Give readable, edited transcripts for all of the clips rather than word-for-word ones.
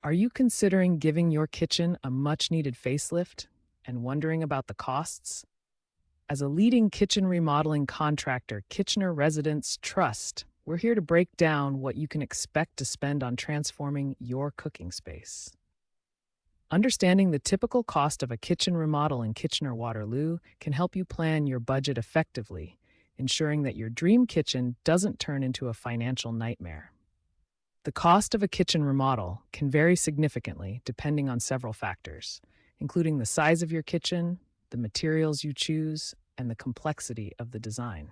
Are you considering giving your kitchen a much-needed facelift and wondering about the costs? As a leading kitchen remodeling contractor, Kitchener residents trust, we're here to break down what you can expect to spend on transforming your cooking space. Understanding the typical cost of a kitchen remodel in Kitchener-Waterloo can help you plan your budget effectively, ensuring that your dream kitchen doesn't turn into a financial nightmare. The cost of a kitchen remodel can vary significantly depending on several factors, including the size of your kitchen, the materials you choose, and the complexity of the design.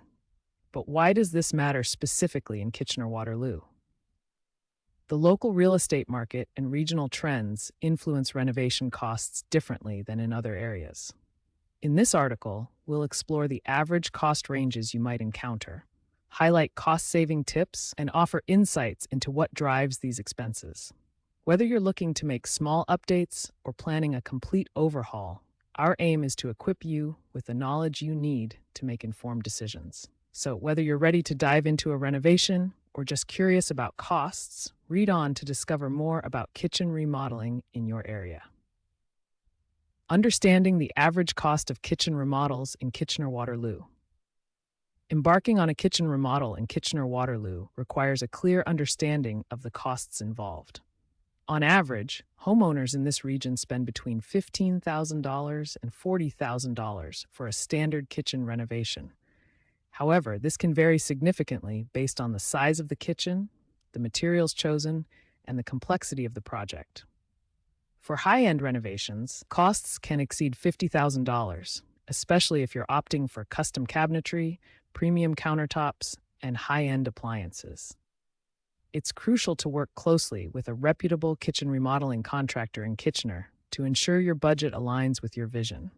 But why does this matter specifically in Kitchener-Waterloo? The local real estate market and regional trends influence renovation costs differently than in other areas. In this article, we'll explore the average cost ranges you might encounter, highlight cost-saving tips, and offer insights into what drives these expenses. Whether you're looking to make small updates or planning a complete overhaul, our aim is to equip you with the knowledge you need to make informed decisions. So whether you're ready to dive into a renovation or just curious about costs, read on to discover more about kitchen remodeling in your area. Understanding the average cost of kitchen remodels in Kitchener-Waterloo. Embarking on a kitchen remodel in Kitchener-Waterloo requires a clear understanding of the costs involved. On average, homeowners in this region spend between $15,000 and $40,000 for a standard kitchen renovation. However, this can vary significantly based on the size of the kitchen, the materials chosen, and the complexity of the project. For high-end renovations, costs can exceed $50,000, especially if you're opting for custom cabinetry, premium countertops, and high-end appliances. It's crucial to work closely with a reputable kitchen remodeling contractor in Kitchener to ensure your budget aligns with your vision.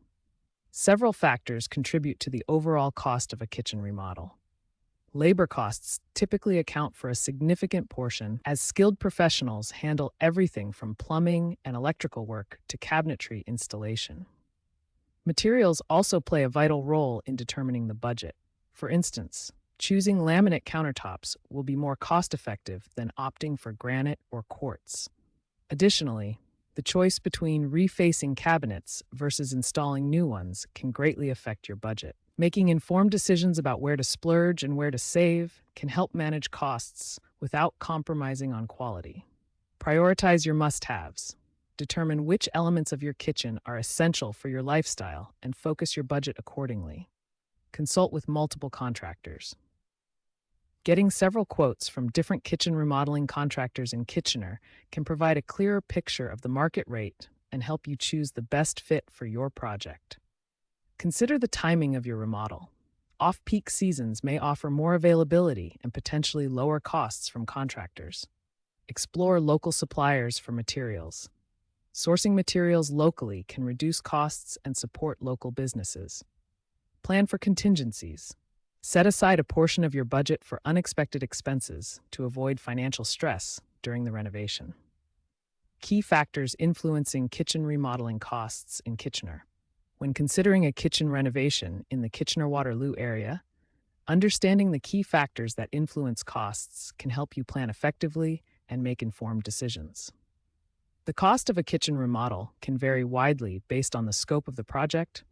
Several factors contribute to the overall cost of a kitchen remodel. Labor costs typically account for a significant portion as skilled professionals handle everything from plumbing and electrical work to cabinetry installation. Materials also play a vital role in determining the budget. For instance, choosing laminate countertops will be more cost-effective than opting for granite or quartz. Additionally, the choice between refacing cabinets versus installing new ones can greatly affect your budget. Making informed decisions about where to splurge and where to save can help manage costs without compromising on quality. Prioritize your must-haves. Determine which elements of your kitchen are essential for your lifestyle and focus your budget accordingly. Consult with multiple contractors. Getting several quotes from different kitchen remodeling contractors in Kitchener can provide a clearer picture of the market rate and help you choose the best fit for your project. Consider the timing of your remodel. Off-peak seasons may offer more availability and potentially lower costs from contractors. Explore local suppliers for materials. Sourcing materials locally can reduce costs and support local businesses. Plan for contingencies. Set aside a portion of your budget for unexpected expenses to avoid financial stress during the renovation. Key factors influencing kitchen remodeling costs in Kitchener. When considering a kitchen renovation in the Kitchener-Waterloo area, understanding the key factors that influence costs can help you plan effectively and make informed decisions. The cost of a kitchen remodel can vary widely based on the scope of the project,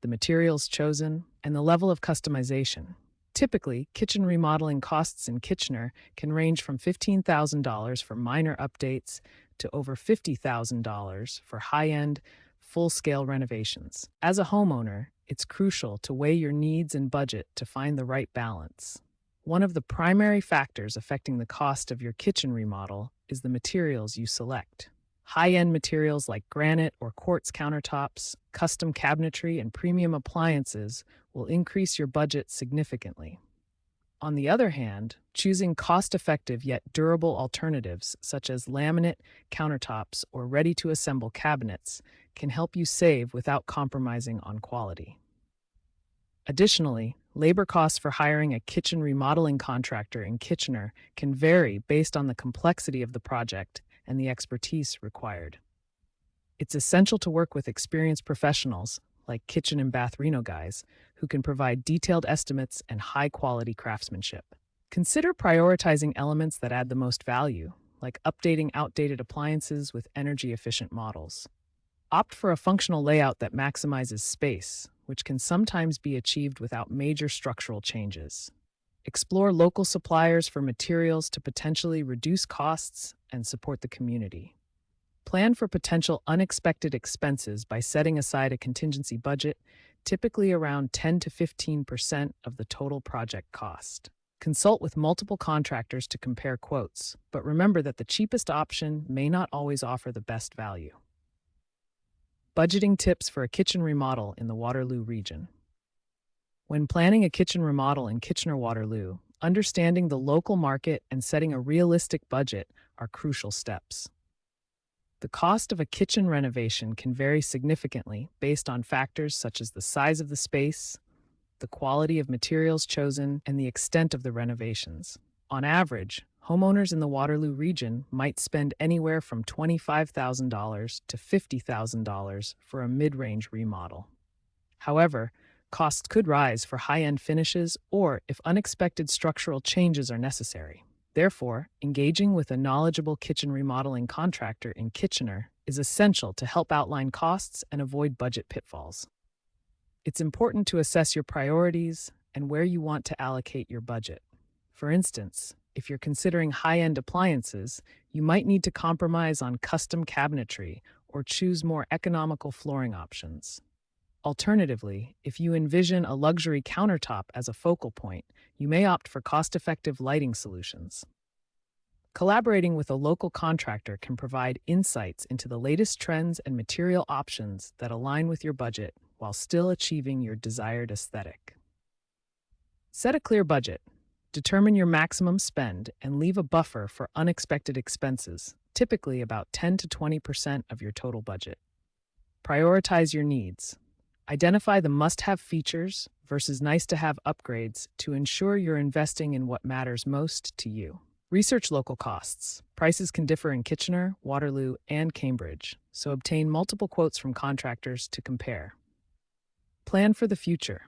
the materials chosen, and the level of customization. Typically, kitchen remodeling costs in Kitchener can range from $15,000 for minor updates to over $50,000 for high-end, full-scale renovations. As a homeowner, it's crucial to weigh your needs and budget to find the right balance. One of the primary factors affecting the cost of your kitchen remodel is the materials you select. High-end materials like granite or quartz countertops, custom cabinetry, and premium appliances will increase your budget significantly. On the other hand, choosing cost-effective yet durable alternatives such as laminate countertops or ready-to-assemble cabinets can help you save without compromising on quality. Additionally, labor costs for hiring a kitchen remodeling contractor in Kitchener can vary based on the complexity of the project and the expertise required. It's essential to work with experienced professionals like Kitchen and Bath Reno guys who can provide detailed estimates and high-quality craftsmanship. Consider prioritizing elements that add the most value, like updating outdated appliances with energy-efficient models. Opt for a functional layout that maximizes space, which can sometimes be achieved without major structural changes. Explore local suppliers for materials to potentially reduce costs and support the community. Plan for potential unexpected expenses by setting aside a contingency budget, typically around 10 to 15% of the total project cost. Consult with multiple contractors to compare quotes, but remember that the cheapest option may not always offer the best value. Budgeting tips for a kitchen remodel in the Waterloo region. When planning a kitchen remodel in Kitchener-Waterloo, understanding the local market and setting a realistic budget are crucial steps. The cost of a kitchen renovation can vary significantly based on factors such as the size of the space, the quality of materials chosen, and the extent of the renovations. On average, homeowners in the Waterloo region might spend anywhere from $25,000 to $50,000 for a mid-range remodel. However, costs could rise for high-end finishes or if unexpected structural changes are necessary. Therefore, engaging with a knowledgeable kitchen remodeling contractor in Kitchener is essential to help outline costs and avoid budget pitfalls. It's important to assess your priorities and where you want to allocate your budget. For instance, if you're considering high-end appliances, you might need to compromise on custom cabinetry or choose more economical flooring options. Alternatively, if you envision a luxury countertop as a focal point, you may opt for cost-effective lighting solutions. Collaborating with a local contractor can provide insights into the latest trends and material options that align with your budget while still achieving your desired aesthetic. Set a clear budget. Determine your maximum spend and leave a buffer for unexpected expenses, typically about 10 to 20% of your total budget. Prioritize your needs. Identify the must-have features versus nice-to-have upgrades to ensure you're investing in what matters most to you. Research local costs. Prices can differ in Kitchener, Waterloo, and Cambridge, so obtain multiple quotes from contractors to compare. Plan for the future.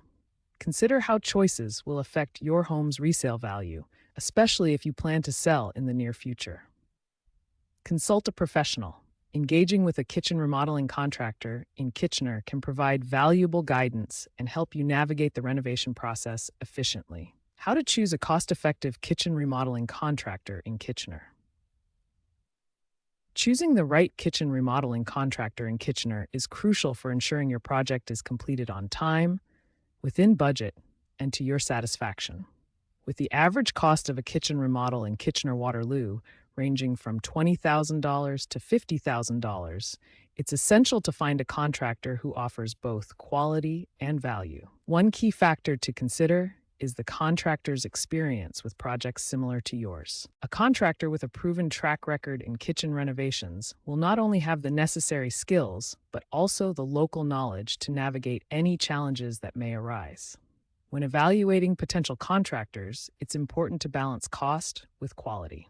Consider how choices will affect your home's resale value, especially if you plan to sell in the near future. Consult a professional. Engaging with a kitchen remodeling contractor in Kitchener can provide valuable guidance and help you navigate the renovation process efficiently. How to choose a cost-effective kitchen remodeling contractor in Kitchener. Choosing the right kitchen remodeling contractor in Kitchener is crucial for ensuring your project is completed on time, within budget, and to your satisfaction. With the average cost of a kitchen remodel in Kitchener-Waterloo ranging from $20,000 to $50,000, it's essential to find a contractor who offers both quality and value. One key factor to consider is the contractor's experience with projects similar to yours. A contractor with a proven track record in kitchen renovations will not only have the necessary skills, but also the local knowledge to navigate any challenges that may arise. When evaluating potential contractors, it's important to balance cost with quality.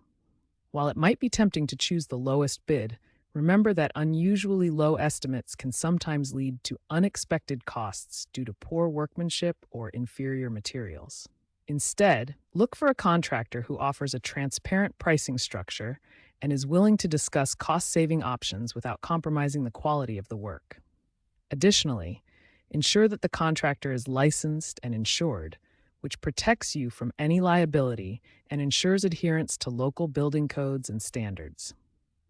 While it might be tempting to choose the lowest bid, remember that unusually low estimates can sometimes lead to unexpected costs due to poor workmanship or inferior materials. Instead, look for a contractor who offers a transparent pricing structure and is willing to discuss cost-saving options without compromising the quality of the work. Additionally, ensure that the contractor is licensed and insured, which protects you from any liability and ensures adherence to local building codes and standards.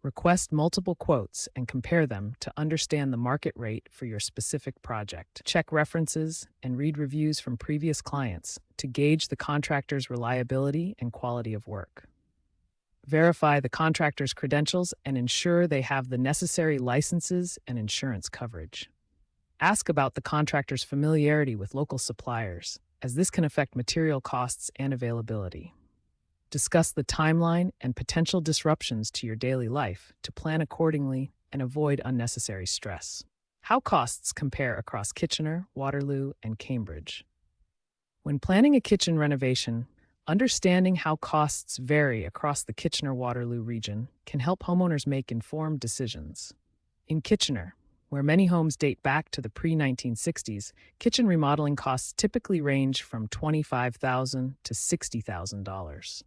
Request multiple quotes and compare them to understand the market rate for your specific project. Check references and read reviews from previous clients to gauge the contractor's reliability and quality of work. Verify the contractor's credentials and ensure they have the necessary licenses and insurance coverage. Ask about the contractor's familiarity with local suppliers, as this can affect material costs and availability. Discuss the timeline and potential disruptions to your daily life to plan accordingly and avoid unnecessary stress. How costs compare across Kitchener, Waterloo, and Cambridge. When planning a kitchen renovation, understanding how costs vary across the Kitchener-Waterloo region can help homeowners make informed decisions. In Kitchener, where many homes date back to the pre-1960s, kitchen remodeling costs typically range from $25,000 to $60,000.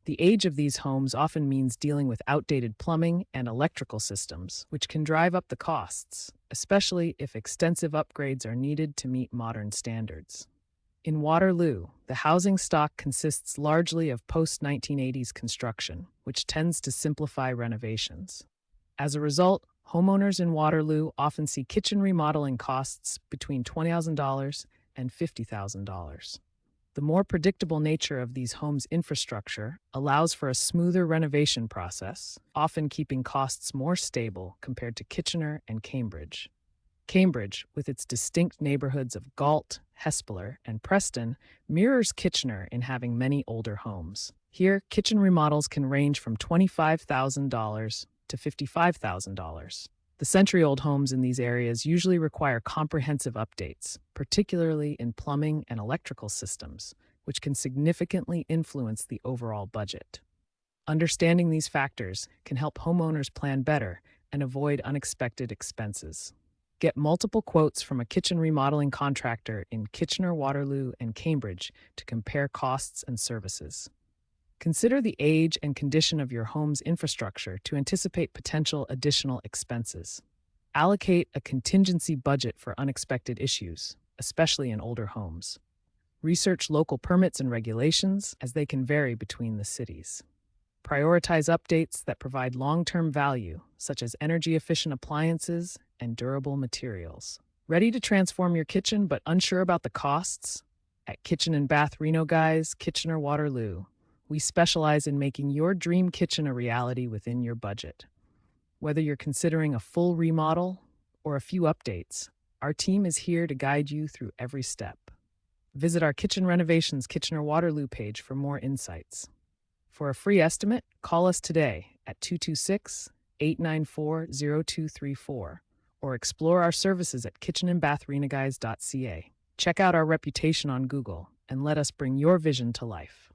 The age of these homes often means dealing with outdated plumbing and electrical systems, which can drive up the costs, especially if extensive upgrades are needed to meet modern standards. In Waterloo, the housing stock consists largely of post-1980s construction, which tends to simplify renovations. As a result, homeowners in Waterloo often see kitchen remodeling costs between $20,000 and $50,000. The more predictable nature of these homes' infrastructure allows for a smoother renovation process, often keeping costs more stable compared to Kitchener and Cambridge. Cambridge, with its distinct neighborhoods of Galt, Hespeler, and Preston, mirrors Kitchener in having many older homes. Here, kitchen remodels can range from $25,000 to $55,000. The century-old homes in these areas usually require comprehensive updates, particularly in plumbing and electrical systems, which can significantly influence the overall budget. Understanding these factors can help homeowners plan better and avoid unexpected expenses. Get multiple quotes from a kitchen remodeling contractor in Kitchener-Waterloo and Cambridge to compare costs and services. Consider the age and condition of your home's infrastructure to anticipate potential additional expenses. Allocate a contingency budget for unexpected issues, especially in older homes. Research local permits and regulations, as they can vary between the cities. Prioritize updates that provide long-term value, such as energy-efficient appliances and durable materials. Ready to transform your kitchen but unsure about the costs? At Kitchen and Bath Reno Guys, Kitchener-Waterloo, we specialize in making your dream kitchen a reality within your budget. Whether you're considering a full remodel or a few updates, our team is here to guide you through every step. Visit our Kitchen Renovations Kitchener-Waterloo page for more insights. For a free estimate, call us today at 226-894-0234 or explore our services at kitchenandbathrenoguys.ca. Check out our reputation on Google and let us bring your vision to life.